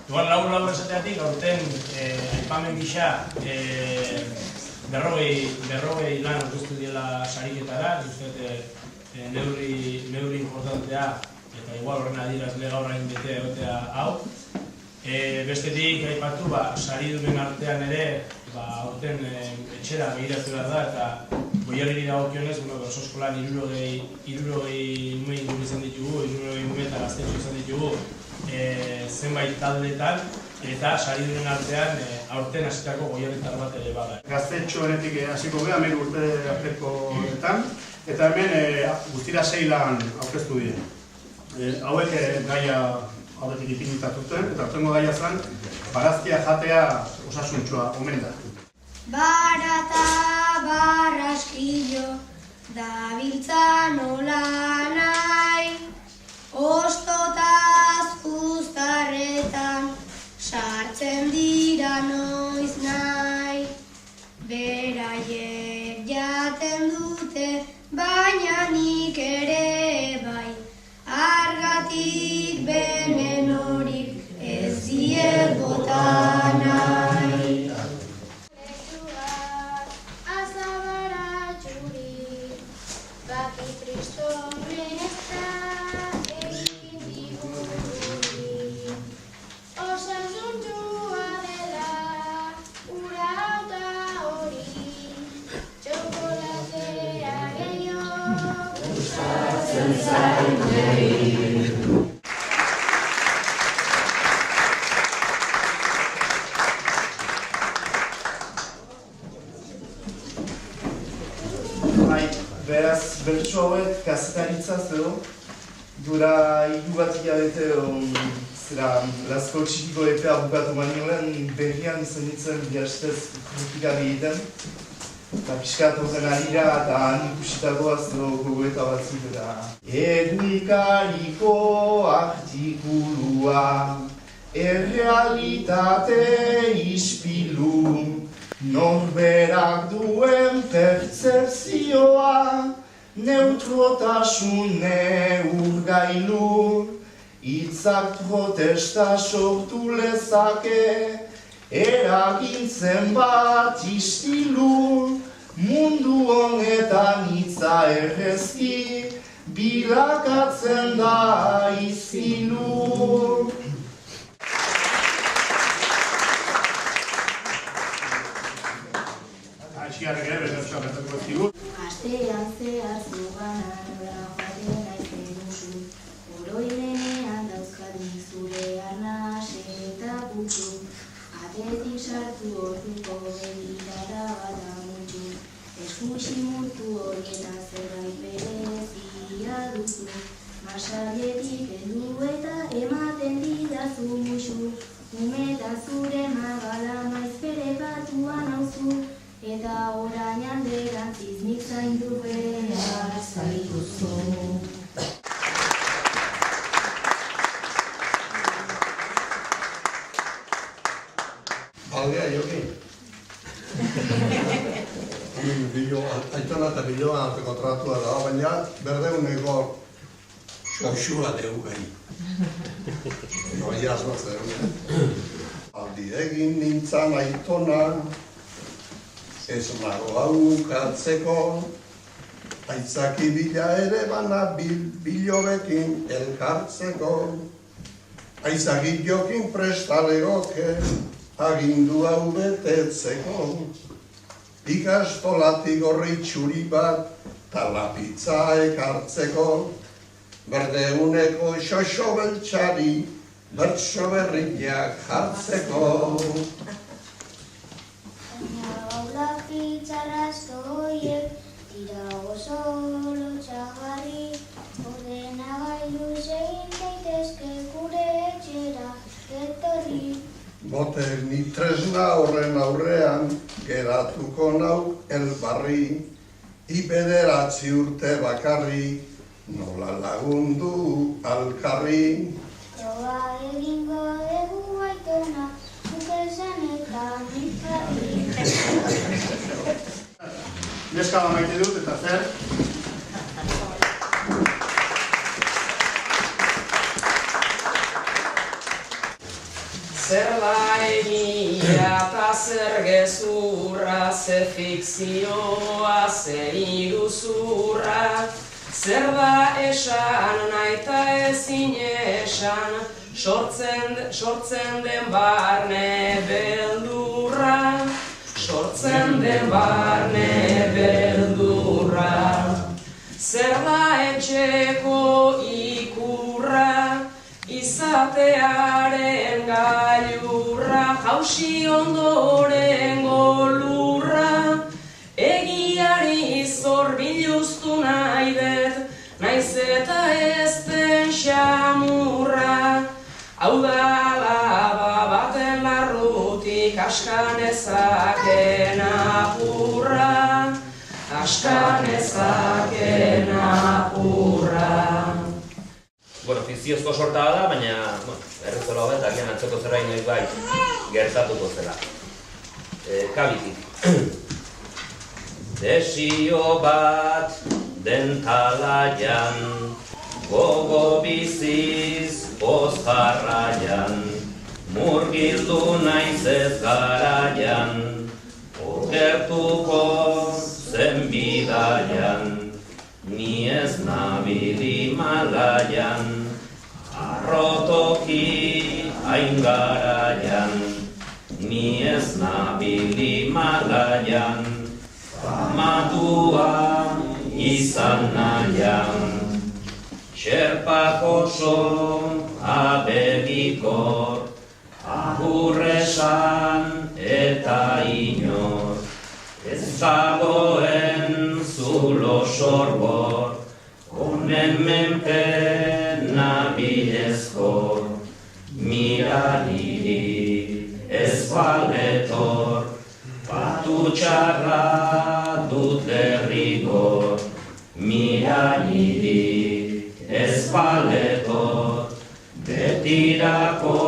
Igual labur esateatik, aurten aipamen gisa berrogei lan aurkeztu diela sariketara, neurri importantea eta igual horren adierazle gaur hain bete egotea hau. Bestetik aipatu, saridunen artean ere, aurten etxera begiratu behar da eta Goierriri dagokionez, oso eskolan 60 nume inguru izan ditugu, 60 nume eta gaztetxo izan ditugu zenbait taldeetan eta saridunen artean aurten hasitako goierritar bat ere bada. Gaztetxoenetik hasiko gara, 10 urte artekoetan, eta hemen guztira 6 lan aurkeztu dira. Hauek gaia aurretik ipinitatuten, eta aurtengo gaia zen, barazkia jatea osasuntxoa omen da. Barata barraskillo, dabiltza nola nahi, ostotaz uztarretan, sartzen dira noiz nahi. Beraiek jaten dute, baina nik ere bai, argatik benen horik ez diet bota nahi. Beraz, bertso hauek kazetaritzaz edo, dura 3 bat hilabete Lasko txikiko epea bukatu manioen berrian izan nintzen bihastez kritikari egiten. Eta pixkat horren arira eta han ikusitakoaz gogoeta batzuk eta egunkariko artikulua, errealitate ispilu, norberak duen pertzepzioa, neutrotasun neurgailu, hitzak protesta sortu lezake, eragintzen bat istilu, mundu honetan hitza errezki, bilakatzen da izkilu. Astean zehar zugana nola joaten naizte duzu, oroimenean dauzkadun zure arnase eta putzu, atetik sartu orduko begirada bat amutxu, eskusi murtu horietan zerbait berezia duzu, masailetik heldu eta ematen didazu musu, umeta zure magala maiz bere batuan hauzu, eta orain alderantziz nik zaindu behar zaituzu. Baldea, Joki. Aitona eta biloa kontratua da, baina berdeuneko xoxua dugu gai. Baina asmatzen. Aldi egin nintzan aitona, ez nago haukatzeko, aitzaki bila ere bana bilorekin elkartzeko, aitzaki jokin prestalegoke, agindu hau betetzeko, ikastolatik horri txuri bat, talapitza ekartzeko, berdeuneko xoxo beltxari, bertso berriak jartzeko. Itxarazko horiek, dira oso lotxagarri, ordenagailu zein daitezke gure etxera etorri. Botek ni tresna horren aurrean, geratuko nau elbarri, bederatzi urte bakarri, nola lagundu alkarri. Proba egingo dugu aitona, zuk esan eta nikarri. Neska maite dut eta zer? Zer da egia eta zer gezurra, zer fikzioa, zer iruzurra. Zer da esan nahi eta ezin esan, sortzen den barne beldurra. Sortzen den barne beldurra. Zer da etxeko ikurra, izatearen gailurra, jausi ondoren golurra. Egiari zor biluztu nahi dut, naiz eta ez den xamurra. Hau da laba baten larrutik askan ezaken apurra. Askan ezaken apurra. Bueno, fikziozko sorta da, baina errezola hobet, agian antzeko zerbait noiz bai gertatuko zela. Kabitik. Desio bat dentalaian, gogo biziz poz jarraian, murgildu naiz ez garaian, okertuko zen bidaian. Ni ez nabili malaian, arrotoki hain garaian. Ni ez nabili malaian, famatua izan nahian. Txerpak oso abegikor, agurresan eta inor. Ez dagoen zulo sorbor, honen menpe nabilezkor. Mira niri ez baletor, batu txarra dut derrigor. Mira niri ez baletor, betirako